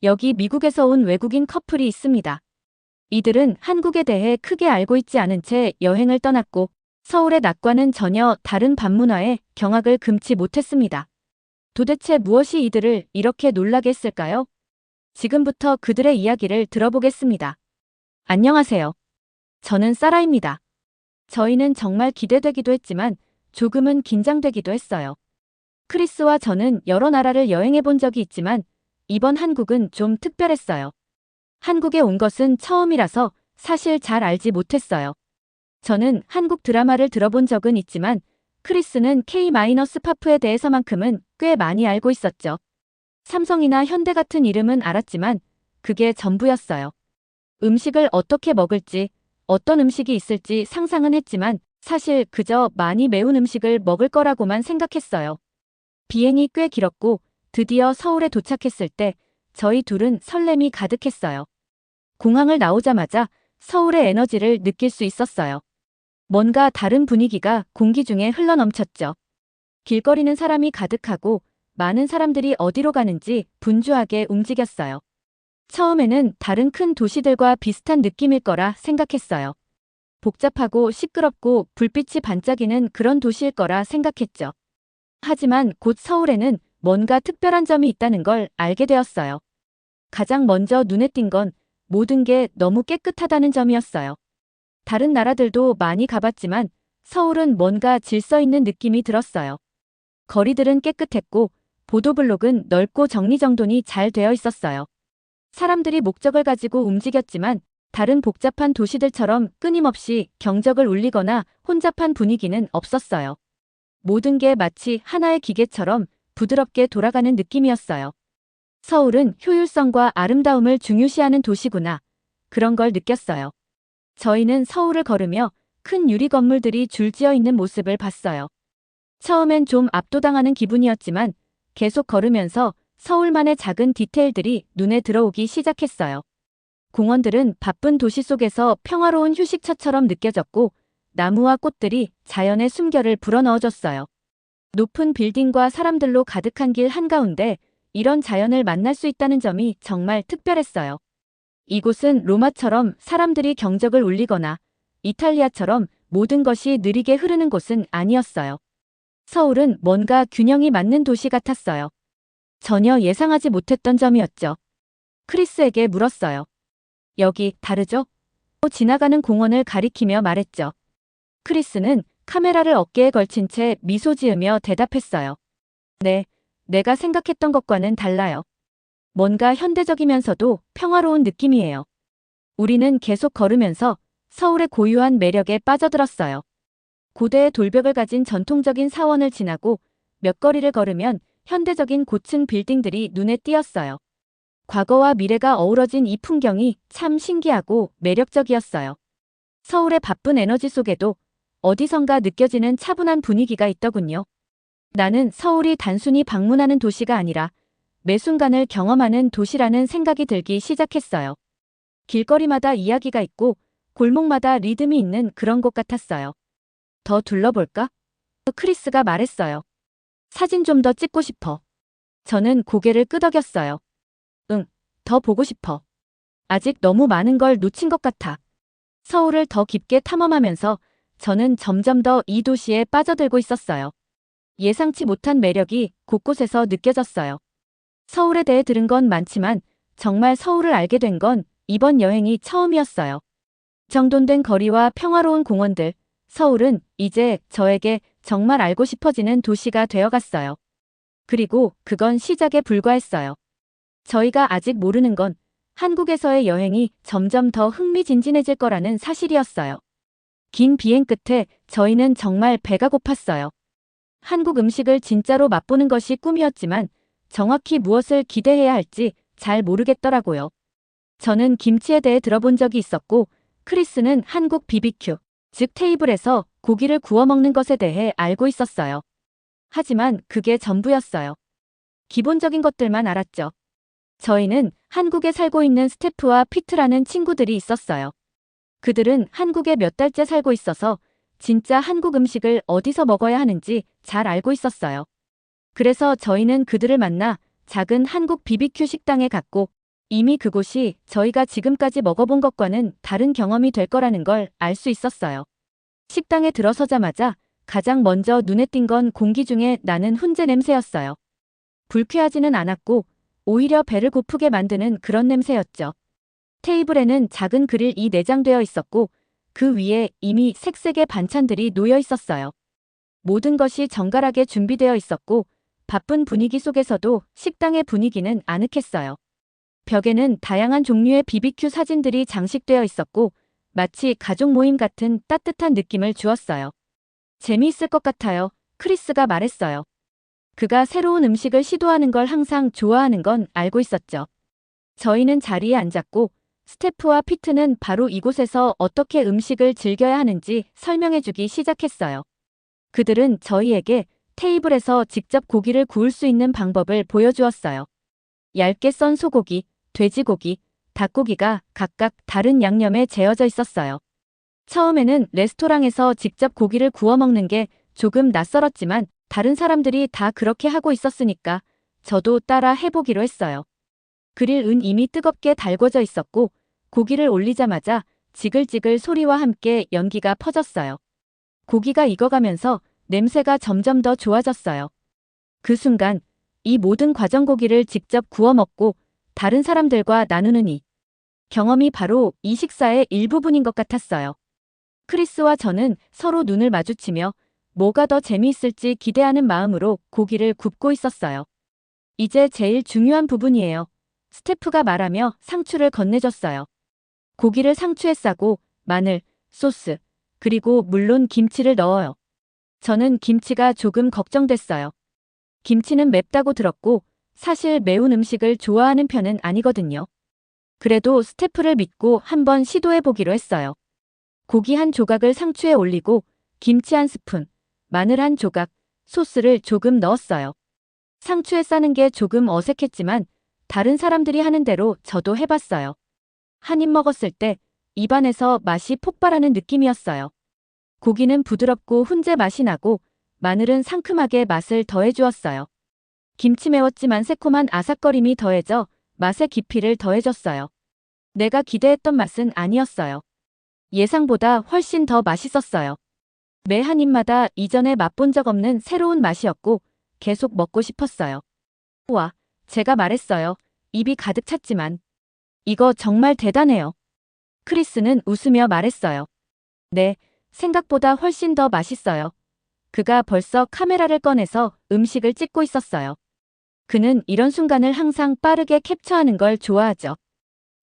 여기 미국에서 온 외국인 커플이 있습니다. 이들은 한국에 대해 크게 알고 있지 않은 채 여행을 떠났고 서울의 낮과는 전혀 다른 밤문화에 경악을 금치 못했습니다. 도대체 무엇이 이들을 이렇게 놀라게 했을까요? 지금부터 그들의 이야기를 들어보겠습니다. 안녕하세요. 저는 사라입니다. 저희는 정말 기대되기도 했지만 조금은 긴장되기도 했어요. 크리스와 저는 여러 나라를 여행해 본 적이 있지만 이번 한국은 좀 특별했어요. 한국에 온 것은 처음이라서 사실 잘 알지 못했어요. 저는 한국 드라마를 들어본 적은 있지만 크리스는 K-팝에 대해서만큼은 꽤 많이 알고 있었죠. 삼성이나 현대 같은 이름은 알았지만 그게 전부였어요. 음식을 어떻게 먹을지, 어떤 음식이 있을지 상상은 했지만 사실 그저 많이 매운 음식을 먹을 거라고만 생각했어요. 비행이 꽤 길었고 드디어 서울에 도착했을 때 저희 둘은 설렘이 가득했어요. 공항을 나오자마자 서울의 에너지를 느낄 수 있었어요. 뭔가 다른 분위기가 공기 중에 흘러넘쳤죠. 길거리는 사람이 가득하고 많은 사람들이 어디로 가는지 분주하게 움직였어요. 처음에는 다른 큰 도시들과 비슷한 느낌일 거라 생각했어요. 복잡하고 시끄럽고 불빛이 반짝이는 그런 도시일 거라 생각했죠. 하지만 곧 서울에는 뭔가 특별한 점이 있다는 걸 알게 되었어요. 가장 먼저 눈에 띈 건 모든 게 너무 깨끗하다는 점이었어요. 다른 나라들도 많이 가봤지만 서울은 뭔가 질서 있는 느낌이 들었어요. 거리들은 깨끗했고 보도블록은 넓고 정리정돈이 잘 되어 있었어요. 사람들이 목적을 가지고 움직였지만 다른 복잡한 도시들처럼 끊임없이 경적을 울리거나 혼잡한 분위기는 없었어요. 모든 게 마치 하나의 기계처럼 부드럽게 돌아가는 느낌이었어요. 서울은 효율성과 아름다움을 중요시하는 도시구나. 그런 걸 느꼈어요. 저희는 서울을 걸으며 큰 유리 건물들이 줄지어 있는 모습을 봤어요. 처음엔 좀 압도당하는 기분이었지만 계속 걸으면서 서울만의 작은 디테일들이 눈에 들어오기 시작했어요. 공원들은 바쁜 도시 속에서 평화로운 휴식처처럼 느껴졌고 나무와 꽃들이 자연의 숨결을 불어넣어줬어요. 높은 빌딩과 사람들로 가득한 길 한가운데 이런 자연을 만날 수 있다는 점이 정말 특별했어요. 이곳은 로마처럼 사람들이 경적을 울리거나 이탈리아처럼 모든 것이 느리게 흐르는 곳은 아니었어요. 서울은 뭔가 균형이 맞는 도시 같았어요. 전혀 예상하지 못했던 점이었죠. 크리스에게 물었어요. 여기 다르죠? 지나가는 공원을 가리키며 말했죠. 크리스는 카메라를 어깨에 걸친 채 미소 지으며 대답했어요. 네, 내가 생각했던 것과는 달라요. 뭔가 현대적이면서도 평화로운 느낌이에요. 우리는 계속 걸으면서 서울의 고유한 매력에 빠져들었어요. 고대의 돌벽을 가진 전통적인 사원을 지나고 몇 거리를 걸으면 현대적인 고층 빌딩들이 눈에 띄었어요. 과거와 미래가 어우러진 이 풍경이 참 신기하고 매력적이었어요. 서울의 바쁜 에너지 속에도 어디선가 느껴지는 차분한 분위기가 있더군요. 나는 서울이 단순히 방문하는 도시가 아니라 매 순간을 경험하는 도시라는 생각이 들기 시작했어요. 길거리마다 이야기가 있고 골목마다 리듬이 있는 그런 곳 같았어요. 더 둘러볼까? 크리스가 말했어요. 사진 좀 더 찍고 싶어. 저는 고개를 끄덕였어요. 응, 더 보고 싶어. 아직 너무 많은 걸 놓친 것 같아. 서울을 더 깊게 탐험하면서 저는 점점 더 이 도시에 빠져들고 있었어요. 예상치 못한 매력이 곳곳에서 느껴졌어요. 서울에 대해 들은 건 많지만 정말 서울을 알게 된 건 이번 여행이 처음이었어요. 정돈된 거리와 평화로운 공원들, 서울은 이제 저에게 정말 알고 싶어지는 도시가 되어갔어요. 그리고 그건 시작에 불과했어요. 저희가 아직 모르는 건 한국에서의 여행이 점점 더 흥미진진해질 거라는 사실이었어요. 긴 비행 끝에 저희는 정말 배가 고팠어요. 한국 음식을 진짜로 맛보는 것이 꿈이었지만 정확히 무엇을 기대해야 할지 잘 모르겠더라고요. 저는 김치에 대해 들어본 적이 있었고 크리스는 한국 BBQ, 즉 테이블에서 고기를 구워 먹는 것에 대해 알고 있었어요. 하지만 그게 전부였어요. 기본적인 것들만 알았죠. 저희는 한국에 살고 있는 스테프와 피트라는 친구들이 있었어요. 그들은 한국에 몇 달째 살고 있어서 진짜 한국 음식을 어디서 먹어야 하는지 잘 알고 있었어요. 그래서 저희는 그들을 만나 작은 한국 BBQ 식당에 갔고 이미 그곳이 저희가 지금까지 먹어본 것과는 다른 경험이 될 거라는 걸 알 수 있었어요. 식당에 들어서자마자 가장 먼저 눈에 띈 건 공기 중에 나는 훈제 냄새였어요. 불쾌하지는 않았고 오히려 배를 고프게 만드는 그런 냄새였죠. 테이블에는 작은 그릴이 내장되어 있었고 그 위에 이미 색색의 반찬들이 놓여 있었어요. 모든 것이 정갈하게 준비되어 있었고 바쁜 분위기 속에서도 식당의 분위기는 아늑했어요. 벽에는 다양한 종류의 BBQ 사진들이 장식되어 있었고 마치 가족 모임 같은 따뜻한 느낌을 주었어요. 재미있을 것 같아요. 크리스가 말했어요. 그가 새로운 음식을 시도하는 걸 항상 좋아하는 건 알고 있었죠. 저희는 자리에 앉았고 스태프와 피트는 바로 이곳에서 어떻게 음식을 즐겨야 하는지 설명해주기 시작했어요. 그들은 저희에게 테이블에서 직접 고기를 구울 수 있는 방법을 보여주었어요. 얇게 썬 소고기, 돼지고기, 닭고기가 각각 다른 양념에 재어져 있었어요. 처음에는 레스토랑에서 직접 고기를 구워 먹는 게 조금 낯설었지만 다른 사람들이 다 그렇게 하고 있었으니까 저도 따라 해보기로 했어요. 그릴은 이미 뜨겁게 달궈져 있었고 고기를 올리자마자 지글지글 소리와 함께 연기가 퍼졌어요. 고기가 익어가면서 냄새가 점점 더 좋아졌어요. 그 순간 이 모든 과정 고기를 직접 구워 먹고 다른 사람들과 나누는 이 경험이 바로 이 식사의 일부분인 것 같았어요. 크리스와 저는 서로 눈을 마주치며 뭐가 더 재미있을지 기대하는 마음으로 고기를 굽고 있었어요. 이제 제일 중요한 부분이에요. 스태프가 말하며 상추를 건네줬어요. 고기를 상추에 싸고 마늘, 소스, 그리고 물론 김치를 넣어요. 저는 김치가 조금 걱정됐어요. 김치는 맵다고 들었고 사실 매운 음식을 좋아하는 편은 아니거든요. 그래도 스태프를 믿고 한번 시도해보기로 했어요. 고기 한 조각을 상추에 올리고 김치 한 스푼, 마늘 한 조각, 소스를 조금 넣었어요. 상추에 싸는 게 조금 어색했지만 다른 사람들이 하는 대로 저도 해봤어요. 한 입 먹었을 때 입안에서 맛이 폭발하는 느낌이었어요. 고기는 부드럽고 훈제 맛이 나고 마늘은 상큼하게 맛을 더해주었어요. 김치 매웠지만 새콤한 아삭거림이 더해져 맛의 깊이를 더해줬어요. 내가 기대했던 맛은 아니었어요. 예상보다 훨씬 더 맛있었어요. 매 한 입마다 이전에 맛본 적 없는 새로운 맛이었고 계속 먹고 싶었어요. 와, 제가 말했어요. 입이 가득 찼지만. 이거 정말 대단해요. 크리스는 웃으며 말했어요. 네, 생각보다 훨씬 더 맛있어요. 그가 벌써 카메라를 꺼내서 음식을 찍고 있었어요. 그는 이런 순간을 항상 빠르게 캡처하는 걸 좋아하죠.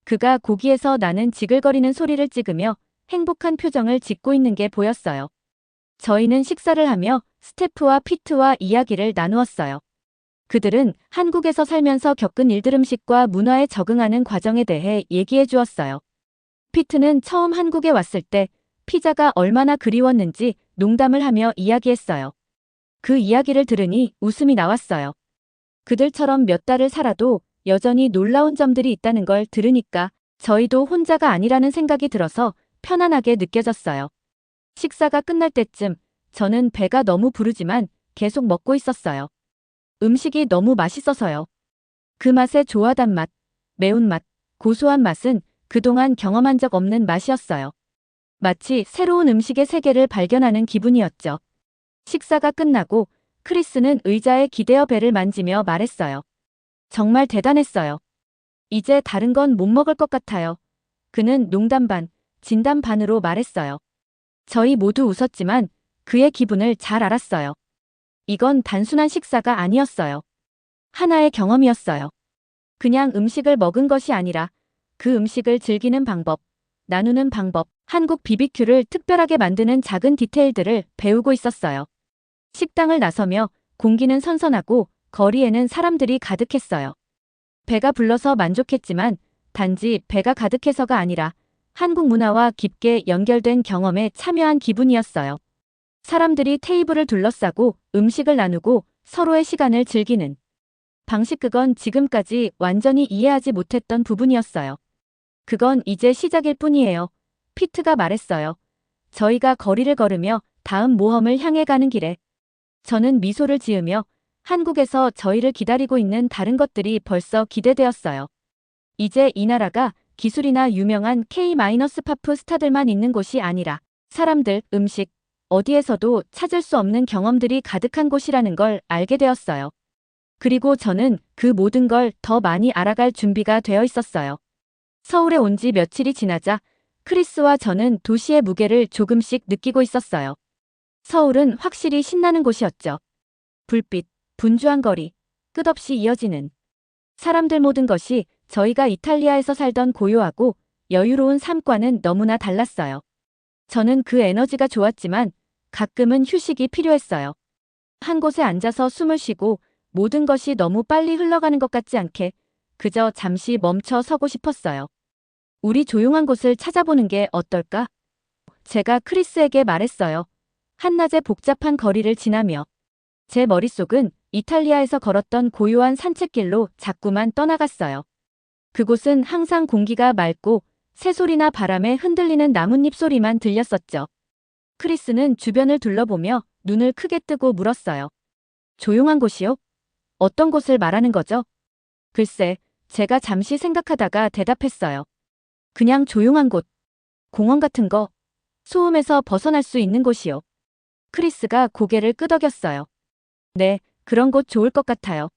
그가 고기에서 나는 지글거리는 소리를 찍으며 행복한 표정을 짓고 있는 게 보였어요. 저희는 식사를 하며 스태프와 피트와 이야기를 나누었어요. 그들은 한국에서 살면서 겪은 일들 음식과 문화에 적응하는 과정에 대해 얘기해 주었어요. 피트는 처음 한국에 왔을 때 피자가 얼마나 그리웠는지 농담을 하며 이야기했어요. 그 이야기를 들으니 웃음이 나왔어요. 그들처럼 몇 달을 살아도 여전히 놀라운 점들이 있다는 걸 들으니까 저희도 혼자가 아니라는 생각이 들어서 편안하게 느껴졌어요. 식사가 끝날 때쯤 저는 배가 너무 부르지만 계속 먹고 있었어요. 음식이 너무 맛있어서요. 그 맛의 조화단 맛, 매운맛, 고소한 맛은 그동안 경험한 적 없는 맛이었어요. 마치 새로운 음식의 세계를 발견하는 기분이었죠. 식사가 끝나고 크리스는 의자에 기대어 배를 만지며 말했어요. 정말 대단했어요. 이제 다른 건 못 먹을 것 같아요. 그는 농담 반, 진담 반으로 말했어요. 저희 모두 웃었지만 그의 기분을 잘 알았어요. 이건 단순한 식사가 아니었어요. 하나의 경험이었어요. 그냥 음식을 먹은 것이 아니라 그 음식을 즐기는 방법, 나누는 방법, 한국 BBQ를 특별하게 만드는 작은 디테일들을 배우고 있었어요. 식당을 나서며 공기는 선선하고 거리에는 사람들이 가득했어요. 배가 불러서 만족했지만 단지 배가 가득해서가 아니라 한국 문화와 깊게 연결된 경험에 참여한 기분이었어요. 사람들이 테이블을 둘러싸고 음식을 나누고 서로의 시간을 즐기는 방식, 그건 지금까지 완전히 이해하지 못했던 부분이었어요. 그건 이제 시작일 뿐이에요. 피트가 말했어요. 저희가 거리를 걸으며 다음 모험을 향해 가는 길에 저는 미소를 지으며 한국에서 저희를 기다리고 있는 다른 것들이 벌써 기대되었어요. 이제 이 나라가 기술이나 유명한 K-팝 스타들만 있는 곳이 아니라 사람들, 음식, 어디에서도 찾을 수 없는 경험들이 가득한 곳이라는 걸 알게 되었어요. 그리고 저는 그 모든 걸 더 많이 알아갈 준비가 되어 있었어요. 서울에 온 지 며칠이 지나자 크리스와 저는 도시의 무게를 조금씩 느끼고 있었어요. 서울은 확실히 신나는 곳이었죠. 불빛, 분주한 거리, 끝없이 이어지는 사람들 모든 것이 저희가 이탈리아에서 살던 고요하고 여유로운 삶과는 너무나 달랐어요. 저는 그 에너지가 좋았지만 가끔은 휴식이 필요했어요. 한 곳에 앉아서 숨을 쉬고 모든 것이 너무 빨리 흘러가는 것 같지 않게 그저 잠시 멈춰 서고 싶었어요. 우리 조용한 곳을 찾아보는 게 어떨까? 제가 크리스에게 말했어요. 한낮의 복잡한 거리를 지나며 제 머릿속은 이탈리아에서 걸었던 고요한 산책길로 자꾸만 떠나갔어요. 그곳은 항상 공기가 맑고 새소리나 바람에 흔들리는 나뭇잎 소리만 들렸었죠. 크리스는 주변을 둘러보며 눈을 크게 뜨고 물었어요. 조용한 곳이요? 어떤 곳을 말하는 거죠? 글쎄, 제가 잠시 생각하다가 대답했어요. 그냥 조용한 곳, 공원 같은 거, 소음에서 벗어날 수 있는 곳이요. 크리스가 고개를 끄덕였어요. 네, 그런 곳 좋을 것 같아요.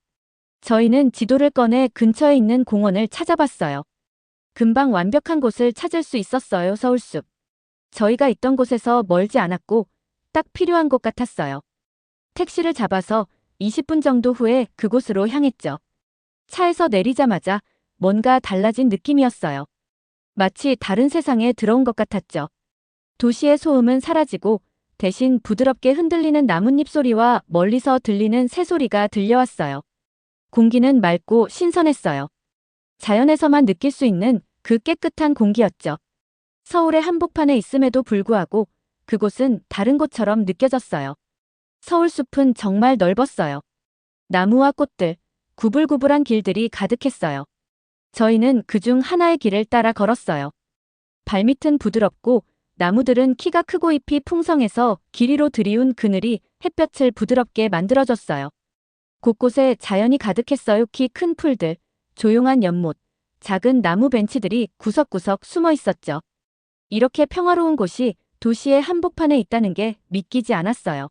저희는 지도를 꺼내 근처에 있는 공원을 찾아봤어요. 금방 완벽한 곳을 찾을 수 있었어요. 서울숲. 저희가 있던 곳에서 멀지 않았고 딱 필요한 곳 같았어요. 택시를 잡아서 20분 정도 후에 그곳으로 향했죠. 차에서 내리자마자 뭔가 달라진 느낌이었어요. 마치 다른 세상에 들어온 것 같았죠. 도시의 소음은 사라지고 대신 부드럽게 흔들리는 나뭇잎 소리와 멀리서 들리는 새소리가 들려왔어요. 공기는 맑고 신선했어요. 자연에서만 느낄 수 있는 그 깨끗한 공기였죠. 서울의 한복판에 있음에도 불구하고 그곳은 다른 곳처럼 느껴졌어요. 서울숲은 정말 넓었어요. 나무와 꽃들, 구불구불한 길들이 가득했어요. 저희는 그중 하나의 길을 따라 걸었어요. 발밑은 부드럽고 나무들은 키가 크고 잎이 풍성해서 길 위로 들이운 그늘이 햇볕을 부드럽게 만들어줬어요. 곳곳에 자연이 가득했어요. 키 큰 풀들, 조용한 연못, 작은 나무 벤치들이 구석구석 숨어 있었죠. 이렇게 평화로운 곳이 도시의 한복판에 있다는 게 믿기지 않았어요.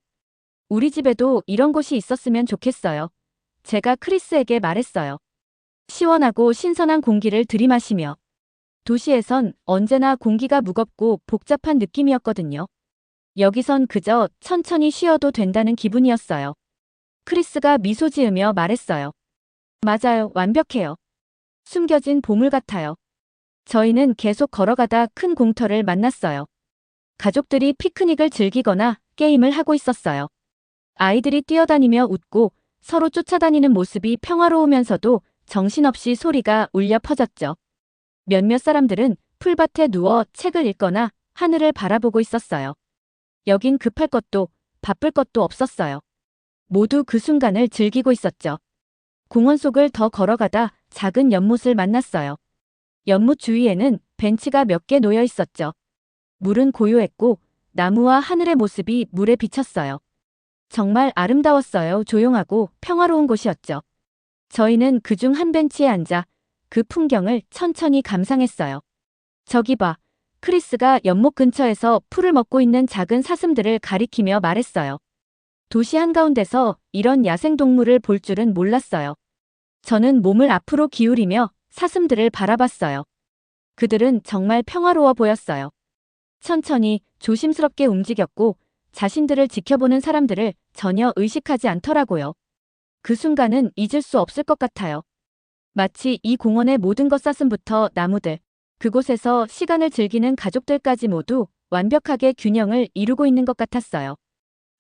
우리 집에도 이런 곳이 있었으면 좋겠어요. 제가 크리스에게 말했어요. 시원하고 신선한 공기를 들이마시며. 도시에선 언제나 공기가 무겁고 복잡한 느낌이었거든요. 여기선 그저 천천히 쉬어도 된다는 기분이었어요. 크리스가 미소 지으며 말했어요. 맞아요, 완벽해요. 숨겨진 보물 같아요. 저희는 계속 걸어가다 큰 공터를 만났어요. 가족들이 피크닉을 즐기거나 게임을 하고 있었어요. 아이들이 뛰어다니며 웃고 서로 쫓아다니는 모습이 평화로우면서도 정신없이 소리가 울려 퍼졌죠. 몇몇 사람들은 풀밭에 누워 책을 읽거나 하늘을 바라보고 있었어요. 여긴 급할 것도 바쁠 것도 없었어요. 모두 그 순간을 즐기고 있었죠. 공원 속을 더 걸어가다 작은 연못을 만났어요. 연못 주위에는 벤치가 몇 개 놓여 있었죠. 물은 고요했고 나무와 하늘의 모습이 물에 비쳤어요. 정말 아름다웠어요. 조용하고 평화로운 곳이었죠. 저희는 그중 한 벤치에 앉아 그 풍경을 천천히 감상했어요. 저기 봐. 크리스가 연못 근처에서 풀을 먹고 있는 작은 사슴들을 가리키며 말했어요. 도시 한가운데서 이런 야생동물을 볼 줄은 몰랐어요. 저는 몸을 앞으로 기울이며 사슴들을 바라봤어요. 그들은 정말 평화로워 보였어요. 천천히 조심스럽게 움직였고 자신들을 지켜보는 사람들을 전혀 의식하지 않더라고요. 그 순간은 잊을 수 없을 것 같아요. 마치 이 공원의 모든 것 사슴부터 나무들, 그곳에서 시간을 즐기는 가족들까지 모두 완벽하게 균형을 이루고 있는 것 같았어요.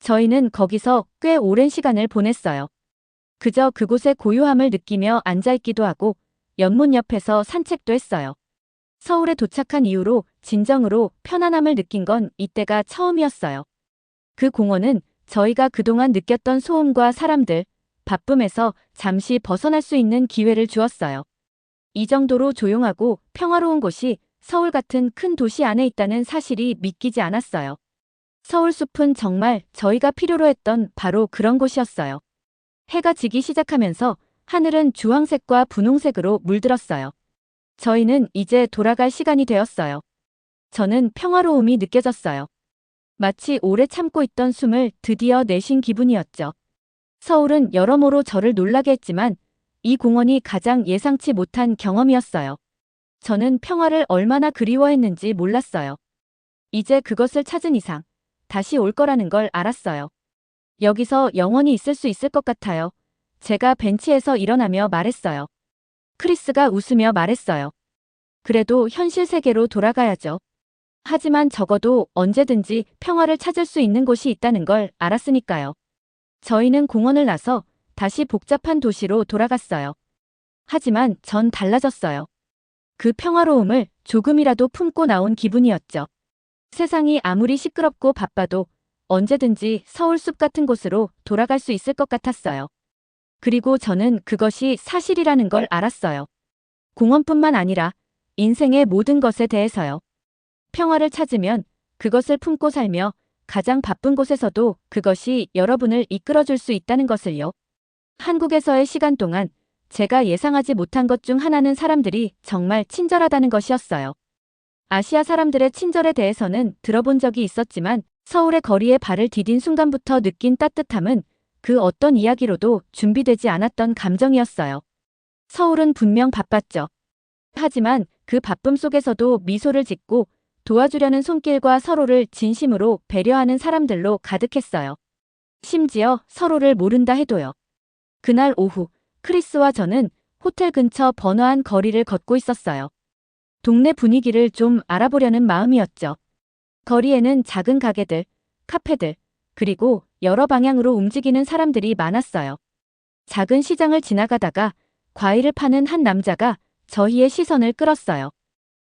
저희는 거기서 꽤 오랜 시간을 보냈어요. 그저 그곳의 고요함을 느끼며 앉아있기도 하고 연못 옆에서 산책도 했어요. 서울에 도착한 이후로 진정으로 편안함을 느낀 건 이때가 처음이었어요. 그 공원은 저희가 그동안 느꼈던 소음과 사람들, 바쁨에서 잠시 벗어날 수 있는 기회를 주었어요. 이 정도로 조용하고 평화로운 곳이 서울 같은 큰 도시 안에 있다는 사실이 믿기지 않았어요. 서울숲은 정말 저희가 필요로 했던 바로 그런 곳이었어요. 해가 지기 시작하면서 하늘은 주황색과 분홍색으로 물들었어요. 저희는 이제 돌아갈 시간이 되었어요. 저는 평화로움이 느껴졌어요. 마치 오래 참고 있던 숨을 드디어 내쉰 기분이었죠. 서울은 여러모로 저를 놀라게 했지만 이 공원이 가장 예상치 못한 경험이었어요. 저는 평화를 얼마나 그리워했는지 몰랐어요. 이제 그것을 찾은 이상 다시 올 거라는 걸 알았어요. 여기서 영원히 있을 수 있을 것 같아요. 제가 벤치에서 일어나며 말했어요. 크리스가 웃으며 말했어요. 그래도 현실 세계로 돌아가야죠. 하지만 적어도 언제든지 평화를 찾을 수 있는 곳이 있다는 걸 알았으니까요. 저희는 공원을 나서 다시 복잡한 도시로 돌아갔어요. 하지만 전 달라졌어요. 그 평화로움을 조금이라도 품고 나온 기분이었죠. 세상이 아무리 시끄럽고 바빠도 언제든지 서울숲 같은 곳으로 돌아갈 수 있을 것 같았어요. 그리고 저는 그것이 사실이라는 걸 알았어요. 공원뿐만 아니라 인생의 모든 것에 대해서요. 평화를 찾으면 그것을 품고 살며 가장 바쁜 곳에서도 그것이 여러분을 이끌어줄 수 있다는 것을요. 한국에서의 시간 동안 제가 예상하지 못한 것 중 하나는 사람들이 정말 친절하다는 것이었어요. 아시아 사람들의 친절에 대해서는 들어본 적이 있었지만 서울의 거리에 발을 디딘 순간부터 느낀 따뜻함은 그 어떤 이야기로도 준비되지 않았던 감정이었어요. 서울은 분명 바빴죠. 하지만 그 바쁨 속에서도 미소를 짓고 도와주려는 손길과 서로를 진심으로 배려하는 사람들로 가득했어요. 심지어 서로를 모른다 해도요. 그날 오후 크리스와 저는 호텔 근처 번화한 거리를 걷고 있었어요. 동네 분위기를 좀 알아보려는 마음이었죠. 거리에는 작은 가게들, 카페들, 그리고 여러 방향으로 움직이는 사람들이 많았어요. 작은 시장을 지나가다가 과일을 파는 한 남자가 저희의 시선을 끌었어요.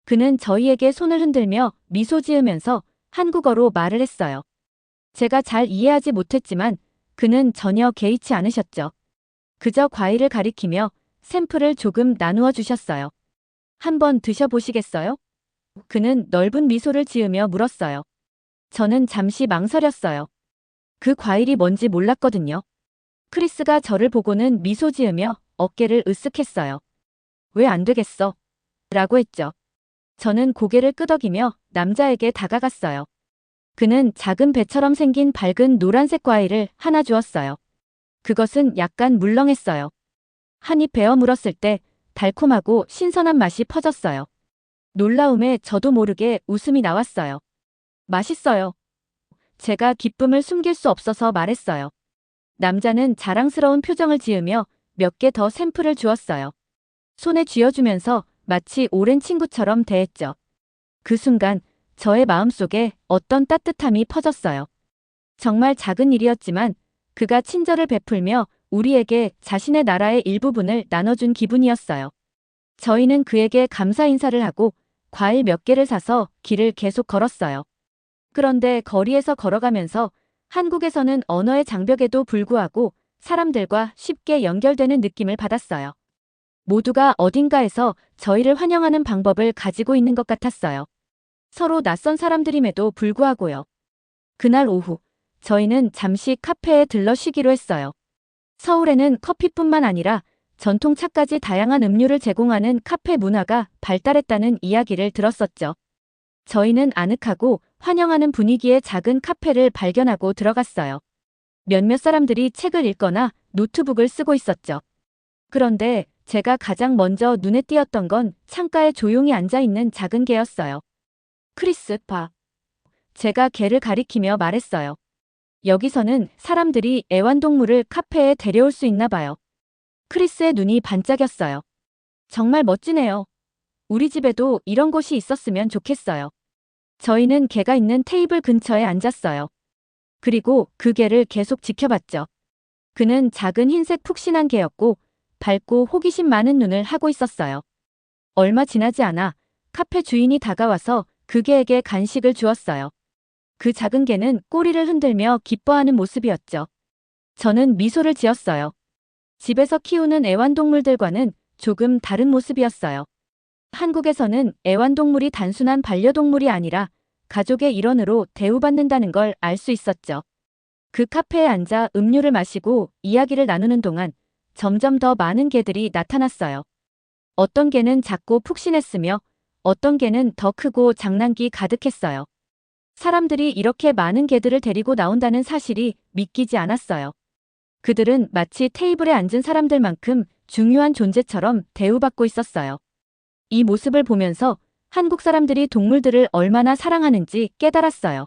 그는 저희에게 손을 흔들며 미소 지으면서 한국어로 말을 했어요. 제가 잘 이해하지 못했지만 그는 전혀 개의치 않으셨죠. 그저 과일을 가리키며 샘플을 조금 나누어 주셨어요. 한번 드셔보시겠어요? 그는 넓은 미소를 지으며 물었어요. 저는 잠시 망설였어요. 그 과일이 뭔지 몰랐거든요. 크리스가 저를 보고는 미소 지으며 어깨를 으쓱했어요. 왜 안 되겠어? 라고 했죠. 저는 고개를 끄덕이며 남자에게 다가갔어요. 그는 작은 배처럼 생긴 밝은 노란색 과일을 하나 주었어요. 그것은 약간 물렁했어요. 한 입 베어 물었을 때 달콤하고 신선한 맛이 퍼졌어요. 놀라움에 저도 모르게 웃음이 나왔어요. 맛있어요. 제가 기쁨을 숨길 수 없어서 말했어요. 남자는 자랑스러운 표정을 지으며 몇 개 더 샘플을 주었어요. 손에 쥐어주면서 마치 오랜 친구처럼 대했죠. 그 순간 저의 마음속에 어떤 따뜻함이 퍼졌어요. 정말 작은 일이었지만 그가 친절을 베풀며 우리에게 자신의 나라의 일부분을 나눠준 기분이었어요. 저희는 그에게 감사 인사를 하고 과일 몇 개를 사서 길을 계속 걸었어요. 그런데 거리에서 걸어가면서 한국에서는 언어의 장벽에도 불구하고 사람들과 쉽게 연결되는 느낌을 받았어요. 모두가 어딘가에서 저희를 환영하는 방법을 가지고 있는 것 같았어요. 서로 낯선 사람들임에도 불구하고요. 그날 오후 저희는 잠시 카페에 들러 쉬기로 했어요. 서울에는 커피뿐만 아니라 전통차까지 다양한 음료를 제공하는 카페 문화가 발달했다는 이야기를 들었었죠. 저희는 아늑하고 환영하는 분위기의 작은 카페를 발견하고 들어갔어요. 몇몇 사람들이 책을 읽거나 노트북을 쓰고 있었죠. 그런데 제가 가장 먼저 눈에 띄었던 건 창가에 조용히 앉아있는 작은 개였어요. 크리스, 봐. 제가 개를 가리키며 말했어요. 여기서는 사람들이 애완동물을 카페에 데려올 수 있나 봐요. 크리스의 눈이 반짝였어요. 정말 멋지네요. 우리 집에도 이런 곳이 있었으면 좋겠어요. 저희는 개가 있는 테이블 근처에 앉았어요. 그리고 그 개를 계속 지켜봤죠. 그는 작은 흰색 푹신한 개였고 밝고 호기심 많은 눈을 하고 있었어요. 얼마 지나지 않아 카페 주인이 다가와서 그 개에게 간식을 주었어요. 그 작은 개는 꼬리를 흔들며 기뻐하는 모습이었죠. 저는 미소를 지었어요. 집에서 키우는 애완동물들과는 조금 다른 모습이었어요. 한국에서는 애완동물이 단순한 반려동물이 아니라 가족의 일원으로 대우받는다는 걸 알 수 있었죠. 그 카페에 앉아 음료를 마시고 이야기를 나누는 동안 점점 더 많은 개들이 나타났어요. 어떤 개는 작고 푹신했으며 어떤 개는 더 크고 장난기 가득했어요. 사람들이 이렇게 많은 개들을 데리고 나온다는 사실이 믿기지 않았어요. 그들은 마치 테이블에 앉은 사람들만큼 중요한 존재처럼 대우받고 있었어요. 이 모습을 보면서 한국 사람들이 동물들을 얼마나 사랑하는지 깨달았어요.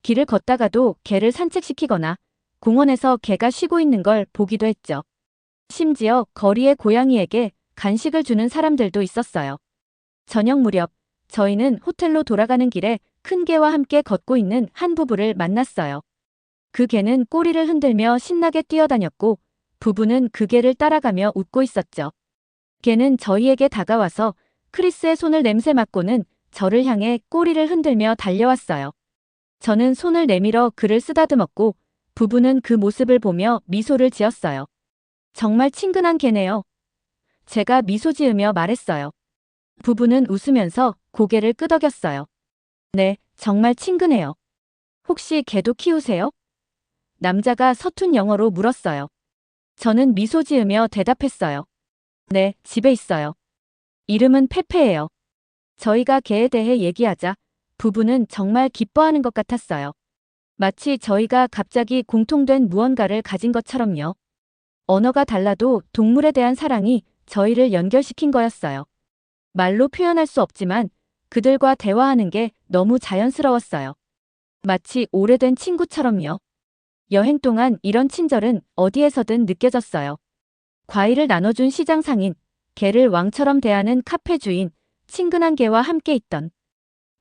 길을 걷다가도 개를 산책시키거나 공원에서 개가 쉬고 있는 걸 보기도 했죠. 심지어 거리의 고양이에게 간식을 주는 사람들도 있었어요. 저녁 무렵 저희는 호텔로 돌아가는 길에 큰 개와 함께 걷고 있는 한 부부를 만났어요. 그 개는 꼬리를 흔들며 신나게 뛰어다녔고 부부는 그 개를 따라가며 웃고 있었죠. 개는 저희에게 다가와서 크리스의 손을 냄새 맡고는 저를 향해 꼬리를 흔들며 달려왔어요. 저는 손을 내밀어 그를 쓰다듬었고 부부는 그 모습을 보며 미소를 지었어요. 정말 친근한 개네요. 제가 미소 지으며 말했어요. 부부는 웃으면서 고개를 끄덕였어요. 네, 정말 친근해요. 혹시 개도 키우세요? 남자가 서툰 영어로 물었어요. 저는 미소 지으며 대답했어요. 네, 집에 있어요. 이름은 페페예요. 저희가 개에 대해 얘기하자 부부는 정말 기뻐하는 것 같았어요. 마치 저희가 갑자기 공통된 무언가를 가진 것처럼요. 언어가 달라도 동물에 대한 사랑이 저희를 연결시킨 거였어요. 말로 표현할 수 없지만 그들과 대화하는 게 너무 자연스러웠어요. 마치 오래된 친구처럼요. 여행 동안 이런 친절은 어디에서든 느껴졌어요. 과일을 나눠준 시장 상인, 개를 왕처럼 대하는 카페 주인, 친근한 개와 함께 있던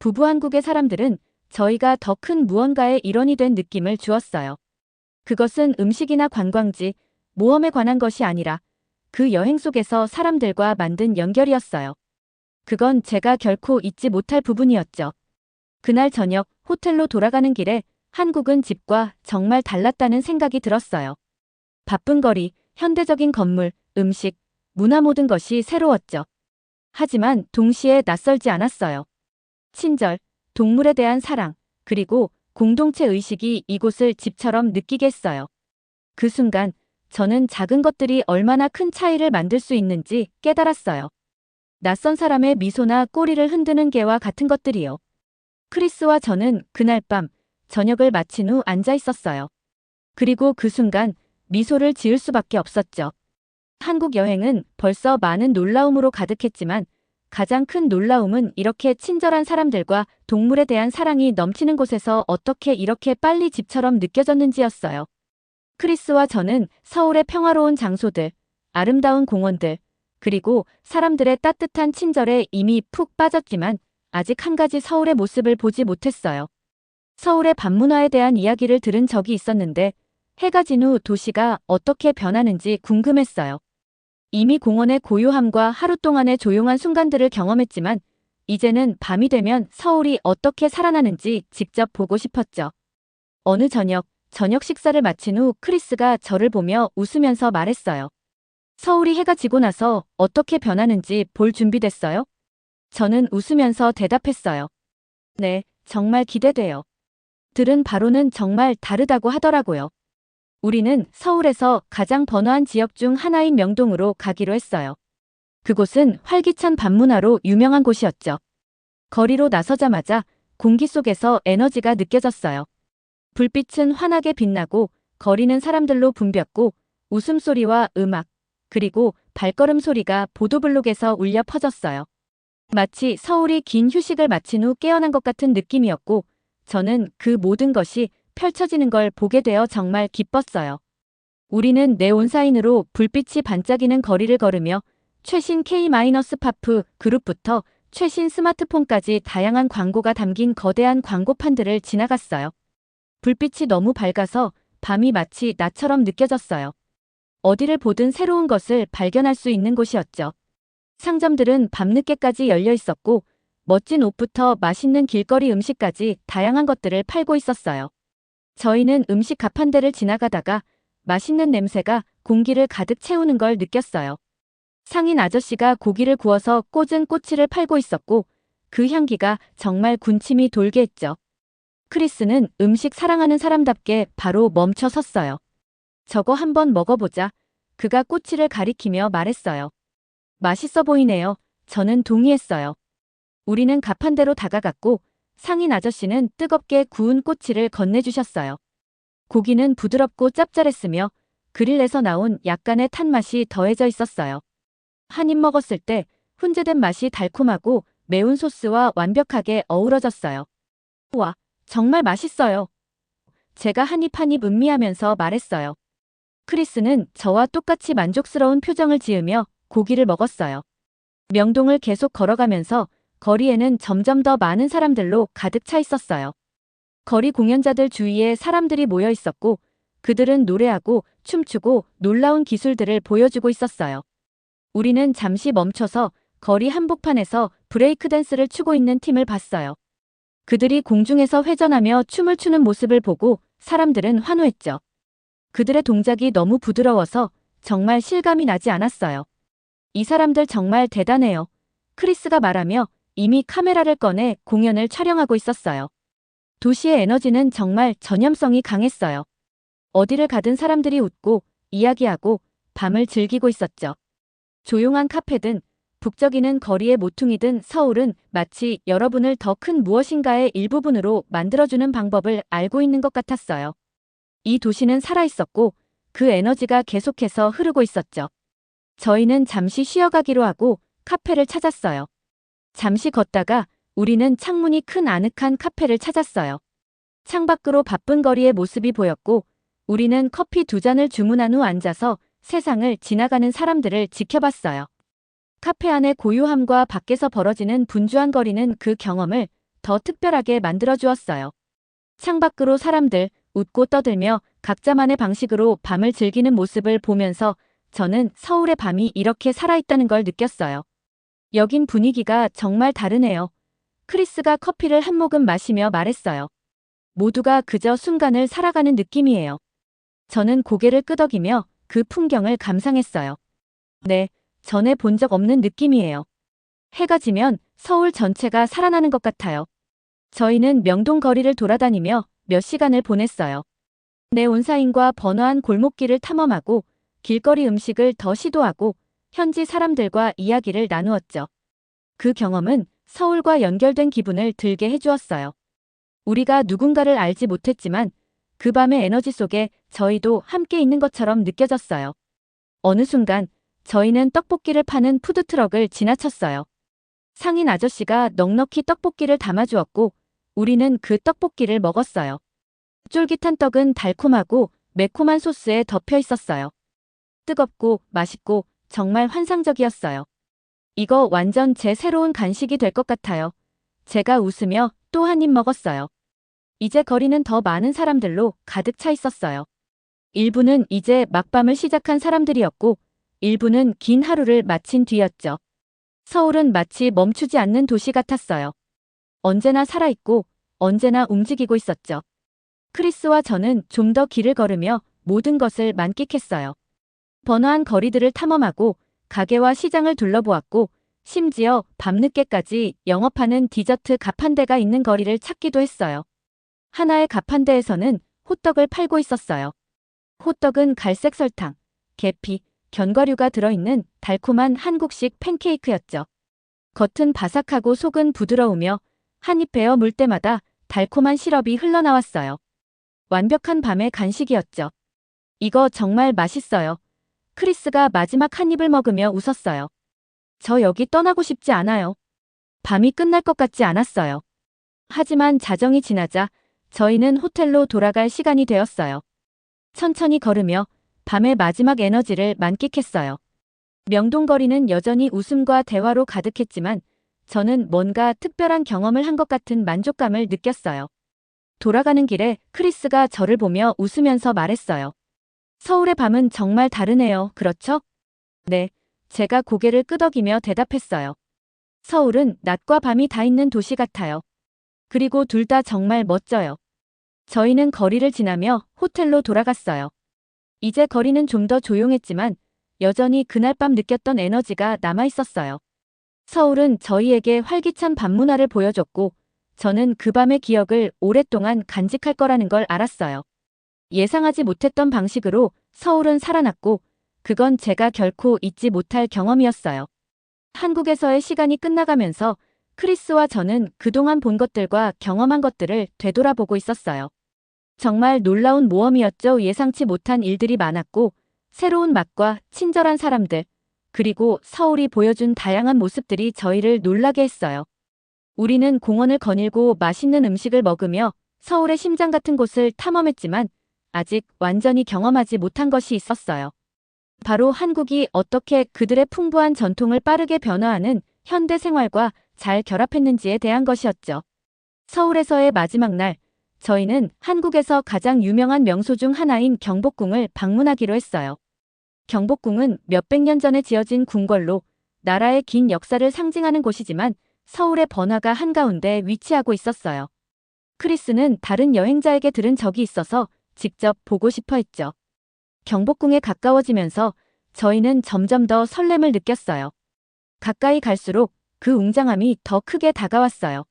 부부 한국의 사람들은 저희가 더 큰 무언가의 일원이 된 느낌을 주었어요. 그것은 음식이나 관광지, 모험에 관한 것이 아니라 그 여행 속에서 사람들과 만든 연결이었어요. 그건 제가 결코 잊지 못할 부분이었죠. 그날 저녁 호텔로 돌아가는 길에 한국은 집과 정말 달랐다는 생각이 들었어요. 바쁜 거리, 현대적인 건물, 음식, 문화 모든 것이 새로웠죠. 하지만 동시에 낯설지 않았어요. 친절, 동물에 대한 사랑, 그리고 공동체 의식이 이곳을 집처럼 느끼게 했어요. 그 순간 저는 작은 것들이 얼마나 큰 차이를 만들 수 있는지 깨달았어요. 낯선 사람의 미소나 꼬리를 흔드는 개와 같은 것들이요. 크리스와 저는 그날 밤 저녁을 마친 후 앉아 있었어요. 그리고 그 순간 미소를 지을 수밖에 없었죠. 한국 여행은 벌써 많은 놀라움으로 가득했지만 가장 큰 놀라움은 이렇게 친절한 사람들과 동물에 대한 사랑이 넘치는 곳에서 어떻게 이렇게 빨리 집처럼 느껴졌는지였어요. 크리스와 저는 서울의 평화로운 장소들, 아름다운 공원들, 그리고 사람들의 따뜻한 친절에 이미 푹 빠졌지만 아직 한 가지 서울의 모습을 보지 못했어요. 서울의 밤문화에 대한 이야기를 들은 적이 있었는데 해가 진 후 도시가 어떻게 변하는지 궁금했어요. 이미 공원의 고요함과 하루 동안의 조용한 순간들을 경험했지만 이제는 밤이 되면 서울이 어떻게 살아나는지 직접 보고 싶었죠. 어느 저녁 식사를 마친 후 크리스가 저를 보며 웃으면서 말했어요. 서울이 해가 지고 나서 어떻게 변하는지 볼 준비됐어요? 저는 웃으면서 대답했어요. 네, 정말 기대돼요. 들은 바로는 정말 다르다고 하더라고요. 우리는 서울에서 가장 번화한 지역 중 하나인 명동으로 가기로 했어요. 그곳은 활기찬 밤문화로 유명한 곳이었죠. 거리로 나서자마자 공기 속에서 에너지가 느껴졌어요. 불빛은 환하게 빛나고 거리는 사람들로 붐볐고 웃음소리와 음악, 그리고 발걸음 소리가 보도블록에서 울려 퍼졌어요. 마치 서울이 긴 휴식을 마친 후 깨어난 것 같은 느낌이었고 저는 그 모든 것이 펼쳐지는 걸 보게 되어 정말 기뻤어요. 우리는 네온사인으로 불빛이 반짝이는 거리를 걸으며 최신 K-파프 그룹부터 최신 스마트폰까지 다양한 광고가 담긴 거대한 광고판들을 지나갔어요. 불빛이 너무 밝아서 밤이 마치 나처럼 느껴졌어요. 어디를 보든 새로운 것을 발견할 수 있는 곳이었죠. 상점들은 밤늦게까지 열려 있었고 멋진 옷부터 맛있는 길거리 음식까지 다양한 것들을 팔고 있었어요. 저희는 음식 가판대를 지나가다가 맛있는 냄새가 공기를 가득 채우는 걸 느꼈어요. 상인 아저씨가 고기를 구워서 꽂은 꼬치를 팔고 있었고 그 향기가 정말 군침이 돌게 했죠. 크리스는 음식 사랑하는 사람답게 바로 멈춰 섰어요. 저거 한번 먹어보자. 그가 꼬치를 가리키며 말했어요. 맛있어 보이네요. 저는 동의했어요. 우리는 가판대로 다가갔고 상인 아저씨는 뜨겁게 구운 꼬치를 건네주셨어요. 고기는 부드럽고 짭짤했으며 그릴에서 나온 약간의 탄맛이 더해져 있었어요. 한 입 먹었을 때 훈제된 맛이 달콤하고 매운 소스와 완벽하게 어우러졌어요. 와, 정말 맛있어요. 제가 한 입 한 입 음미하면서 말했어요. 크리스는 저와 똑같이 만족스러운 표정을 지으며 고기를 먹었어요. 명동을 계속 걸어가면서 거리에는 점점 더 많은 사람들로 가득 차 있었어요. 거리 공연자들 주위에 사람들이 모여 있었고 그들은 노래하고 춤추고 놀라운 기술들을 보여주고 있었어요. 우리는 잠시 멈춰서 거리 한복판에서 브레이크 댄스를 추고 있는 팀을 봤어요. 그들이 공중에서 회전하며 춤을 추는 모습을 보고 사람들은 환호했죠. 그들의 동작이 너무 부드러워서 정말 실감이 나지 않았어요. 이 사람들 정말 대단해요. 크리스가 말하며 이미 카메라를 꺼내 공연을 촬영하고 있었어요. 도시의 에너지는 정말 전염성이 강했어요. 어디를 가든 사람들이 웃고 이야기하고 밤을 즐기고 있었죠. 조용한 카페든 북적이는 거리의 모퉁이든 서울은 마치 여러분을 더 큰 무엇인가의 일부분으로 만들어주는 방법을 알고 있는 것 같았어요. 이 도시는 살아있었고 그 에너지가 계속해서 흐르고 있었죠. 저희는 잠시 쉬어가기로 하고 카페를 찾았어요. 잠시 걷다가 우리는 창문이 큰 아늑한 카페를 찾았어요. 창밖으로 바쁜 거리의 모습이 보였고 우리는 커피 2잔을 주문한 후 앉아서 세상을 지나가는 사람들을 지켜봤어요. 카페 안의 고요함과 밖에서 벌어지는 분주한 거리는 그 경험을 더 특별하게 만들어주었어요. 창밖으로 사람들 웃고 떠들며 각자만의 방식으로 밤을 즐기는 모습을 보면서 저는 서울의 밤이 이렇게 살아있다는 걸 느꼈어요. 여긴 분위기가 정말 다르네요. 크리스가 커피를 한 모금 마시며 말했어요. 모두가 그저 순간을 살아가는 느낌이에요. 저는 고개를 끄덕이며 그 풍경을 감상했어요. 네, 전에 본 적 없는 느낌이에요. 해가 지면 서울 전체가 살아나는 것 같아요. 저희는 명동 거리를 돌아다니며 몇 시간을 보냈어요. 내 온사인과 번화한 골목길을 탐험하고 길거리 음식을 더 시도하고 현지 사람들과 이야기를 나누었죠. 그 경험은 서울과 연결된 기분을 들게 해주었어요. 우리가 누군가를 알지 못했지만 그 밤의 에너지 속에 저희도 함께 있는 것처럼 느껴졌어요. 어느 순간 저희는 떡볶이를 파는 푸드트럭을 지나쳤어요. 상인 아저씨가 넉넉히 떡볶이를 담아주었고 우리는 그 떡볶이를 먹었어요. 쫄깃한 떡은 달콤하고 매콤한 소스에 덮여 있었어요. 뜨겁고 맛있고 정말 환상적이었어요. 이거 완전 제 새로운 간식이 될 것 같아요. 제가 웃으며 또 한 입 먹었어요. 이제 거리는 더 많은 사람들로 가득 차 있었어요. 일부는 이제 막밤을 시작한 사람들이었고 일부는 긴 하루를 마친 뒤였죠. 서울은 마치 멈추지 않는 도시 같았어요. 언제나 살아있고 언제나 움직이고 있었죠. 크리스와 저는 좀 더 길을 걸으며 모든 것을 만끽했어요. 번화한 거리들을 탐험하고 가게와 시장을 둘러보았고 심지어 밤늦게까지 영업하는 디저트 가판대가 있는 거리를 찾기도 했어요. 하나의 가판대에서는 호떡을 팔고 있었어요. 호떡은 갈색 설탕, 계피, 견과류가 들어있는 달콤한 한국식 팬케이크였죠. 겉은 바삭하고 속은 부드러우며 한 입 베어 물 때마다 달콤한 시럽이 흘러나왔어요. 완벽한 밤의 간식이었죠. 이거 정말 맛있어요. 크리스가 마지막 한 입을 먹으며 웃었어요. 저 여기 떠나고 싶지 않아요. 밤이 끝날 것 같지 않았어요. 하지만 자정이 지나자 저희는 호텔로 돌아갈 시간이 되었어요. 천천히 걸으며 밤의 마지막 에너지를 만끽했어요. 명동거리는 여전히 웃음과 대화로 가득했지만 저는 뭔가 특별한 경험을 한 것 같은 만족감을 느꼈어요. 돌아가는 길에 크리스가 저를 보며 웃으면서 말했어요. 서울의 밤은 정말 다르네요. 그렇죠? 네, 제가 고개를 끄덕이며 대답했어요. 서울은 낮과 밤이 다 있는 도시 같아요. 그리고 둘 다 정말 멋져요. 저희는 거리를 지나며 호텔로 돌아갔어요. 이제 거리는 좀 더 조용했지만 여전히 그날 밤 느꼈던 에너지가 남아 있었어요. 서울은 저희에게 활기찬 밤 문화를 보여줬고 저는 그 밤의 기억을 오랫동안 간직할 거라는 걸 알았어요. 예상하지 못했던 방식으로 서울은 살아났고 그건 제가 결코 잊지 못할 경험이었어요. 한국에서의 시간이 끝나가면서 크리스와 저는 그동안 본 것들과 경험한 것들을 되돌아보고 있었어요. 정말 놀라운 모험이었죠. 예상치 못한 일들이 많았고, 새로운 맛과 친절한 사람들, 그리고 서울이 보여준 다양한 모습들이 저희를 놀라게 했어요. 우리는 공원을 거닐고 맛있는 음식을 먹으며 서울의 심장 같은 곳을 탐험했지만 아직 완전히 경험하지 못한 것이 있었어요. 바로 한국이 어떻게 그들의 풍부한 전통을 빠르게 변화하는 현대 생활과 잘 결합했는지에 대한 것이었죠. 서울에서의 마지막 날, 저희는 한국에서 가장 유명한 명소 중 하나인 경복궁을 방문하기로 했어요. 경복궁은 몇백 년 전에 지어진 궁궐로 나라의 긴 역사를 상징하는 곳이지만 서울의 번화가 한가운데 위치하고 있었어요. 크리스는 다른 여행자에게 들은 적이 있어서 직접 보고 싶어 했죠. 경복궁에 가까워지면서 저희는 점점 더 설렘을 느꼈어요. 가까이 갈수록 그 웅장함이 더 크게 다가왔어요.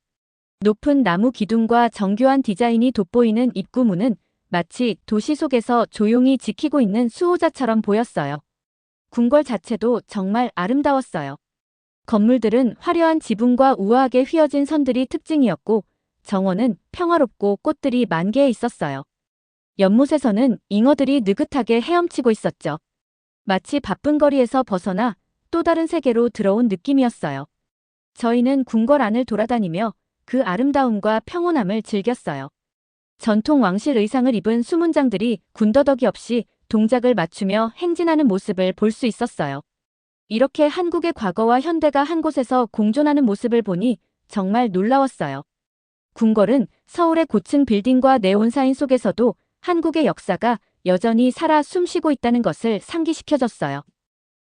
높은 나무 기둥과 정교한 디자인이 돋보이는 입구문은 마치 도시 속에서 조용히 지키고 있는 수호자처럼 보였어요. 궁궐 자체도 정말 아름다웠어요. 건물들은 화려한 지붕과 우아하게 휘어진 선들이 특징이었고, 정원은 평화롭고 꽃들이 만개해 있었어요. 연못에서는 잉어들이 느긋하게 헤엄치고 있었죠. 마치 바쁜 거리에서 벗어나 또 다른 세계로 들어온 느낌이었어요. 저희는 궁궐 안을 돌아다니며 그 아름다움과 평온함을 즐겼어요. 전통 왕실 의상을 입은 수문장들이 군더더기 없이 동작을 맞추며 행진하는 모습을 볼 수 있었어요. 이렇게 한국의 과거와 현대가 한 곳에서 공존하는 모습을 보니 정말 놀라웠어요. 궁궐은 서울의 고층 빌딩과 네온 사인 속에서도 한국의 역사가 여전히 살아 숨쉬고 있다는 것을 상기시켜줬어요.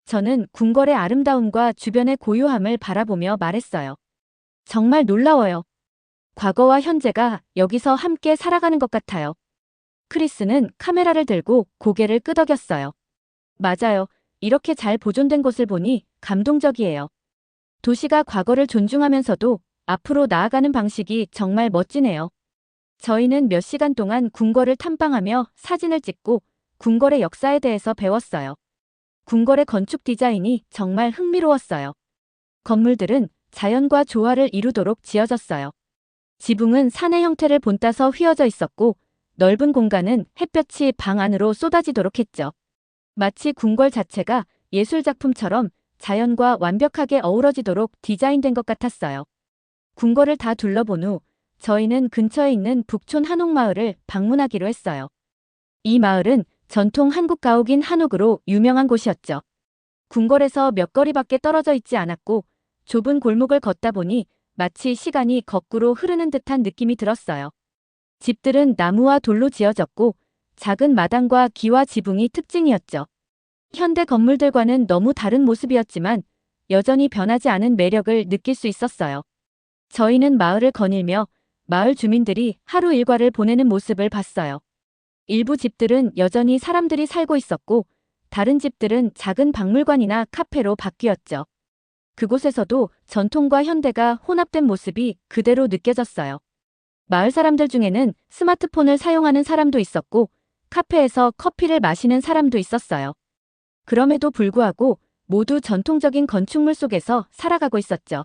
저는 궁궐의 아름다움과 주변의 고요함을 바라보며 말했어요. 정말 놀라워요. 과거와 현재가 여기서 함께 살아가는 것 같아요. 크리스는 카메라를 들고 고개를 끄덕였어요. 맞아요. 이렇게 잘 보존된 곳을 보니 감동적이에요. 도시가 과거를 존중하면서도 앞으로 나아가는 방식이 정말 멋지네요. 저희는 몇 시간 동안 궁궐을 탐방하며 사진을 찍고 궁궐의 역사에 대해서 배웠어요. 궁궐의 건축 디자인이 정말 흥미로웠어요. 건물들은 자연과 조화를 이루도록 지어졌어요. 지붕은 산의 형태를 본따서 휘어져 있었고 넓은 공간은 햇볕이 방 안으로 쏟아지도록 했죠. 마치 궁궐 자체가 예술작품처럼 자연과 완벽하게 어우러지도록 디자인된 것 같았어요. 궁궐을 다 둘러본 후 저희는 근처에 있는 북촌 한옥마을을 방문하기로 했어요. 이 마을은 전통 한국 가옥인 한옥으로 유명한 곳이었죠. 궁궐에서 몇 거리밖에 떨어져 있지 않았고 좁은 골목을 걷다 보니 마치 시간이 거꾸로 흐르는 듯한 느낌이 들었어요. 집들은 나무와 돌로 지어졌고 작은 마당과 기와 지붕이 특징이었죠. 현대 건물들과는 너무 다른 모습이었지만 여전히 변하지 않은 매력을 느낄 수 있었어요. 저희는 마을을 거닐며 마을 주민들이 하루 일과를 보내는 모습을 봤어요. 일부 집들은 여전히 사람들이 살고 있었고 다른 집들은 작은 박물관이나 카페로 바뀌었죠. 그곳에서도 전통과 현대가 혼합된 모습이 그대로 느껴졌어요. 마을 사람들 중에는 스마트폰을 사용하는 사람도 있었고 카페에서 커피를 마시는 사람도 있었어요. 그럼에도 불구하고 모두 전통적인 건축물 속에서 살아가고 있었죠.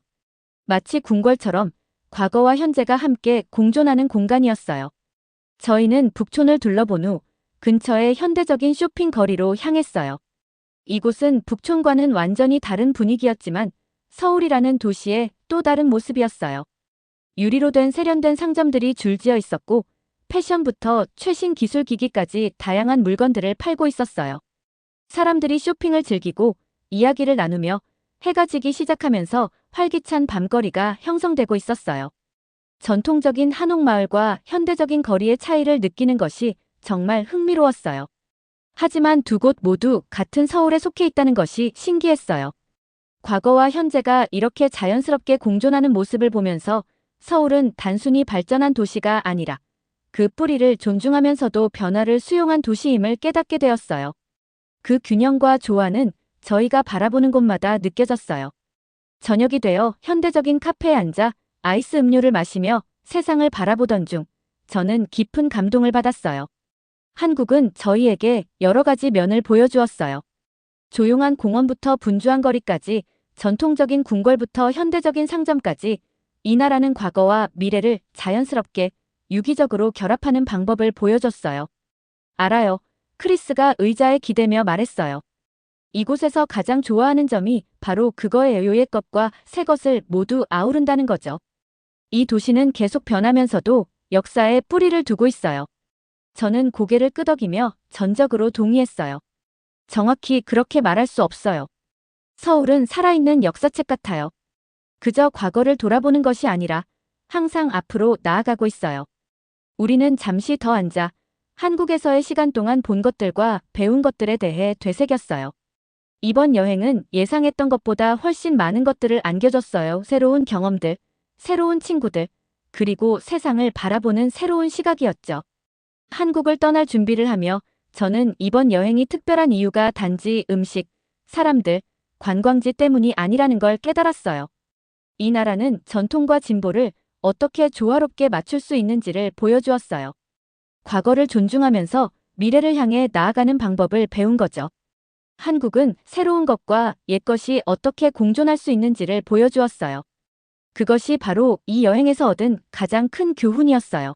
마치 궁궐처럼 과거와 현재가 함께 공존하는 공간이었어요. 저희는 북촌을 둘러본 후 근처의 현대적인 쇼핑 거리로 향했어요. 이곳은 북촌과는 완전히 다른 분위기였지만 서울이라는 도시의 또 다른 모습이었어요. 유리로 된 세련된 상점들이 줄지어 있었고 패션부터 최신 기술 기기까지 다양한 물건들을 팔고 있었어요. 사람들이 쇼핑을 즐기고 이야기를 나누며 해가 지기 시작하면서 활기찬 밤거리가 형성되고 있었어요. 전통적인 한옥마을과 현대적인 거리의 차이를 느끼는 것이 정말 흥미로웠어요. 하지만 두 곳 모두 같은 서울에 속해 있다는 것이 신기했어요. 과거와 현재가 이렇게 자연스럽게 공존하는 모습을 보면서 서울은 단순히 발전한 도시가 아니라 그 뿌리를 존중하면서도 변화를 수용한 도시임을 깨닫게 되었어요. 그 균형과 조화는 저희가 바라보는 곳마다 느껴졌어요. 저녁이 되어 현대적인 카페에 앉아 아이스 음료를 마시며 세상을 바라보던 중 저는 깊은 감동을 받았어요. 한국은 저희에게 여러 가지 면을 보여주었어요. 조용한 공원부터 분주한 거리까지 전통적인 궁궐부터 현대적인 상점까지 이 나라는 과거와 미래를 자연스럽게 유기적으로 결합하는 방법을 보여줬어요. 알아요. 크리스가 의자에 기대며 말했어요. 이곳에서 가장 좋아하는 점이 바로 그거의 요의 것과 새 것을 모두 아우른다는 거죠. 이 도시는 계속 변하면서도 역사에 뿌리를 두고 있어요. 저는 고개를 끄덕이며 전적으로 동의했어요. 정확히 그렇게 말할 수 없어요. 서울은 살아있는 역사책 같아요. 그저 과거를 돌아보는 것이 아니라 항상 앞으로 나아가고 있어요. 우리는 잠시 더 앉아 한국에서의 시간 동안 본 것들과 배운 것들에 대해 되새겼어요. 이번 여행은 예상했던 것보다 훨씬 많은 것들을 안겨줬어요. 새로운 경험들, 새로운 친구들, 그리고 세상을 바라보는 새로운 시각이었죠. 한국을 떠날 준비를 하며 저는 이번 여행이 특별한 이유가 단지 음식, 사람들, 관광지 때문이 아니라는 걸 깨달았어요. 이 나라는 전통과 진보를 어떻게 조화롭게 맞출 수 있는지를 보여주었어요. 과거를 존중하면서 미래를 향해 나아가는 방법을 배운 거죠. 한국은 새로운 것과 옛 것이 어떻게 공존할 수 있는지를 보여주었어요. 그것이 바로 이 여행에서 얻은 가장 큰 교훈이었어요.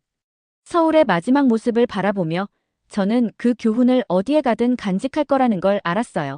서울의 마지막 모습을 바라보며 저는 그 교훈을 어디에 가든 간직할 거라는 걸 알았어요.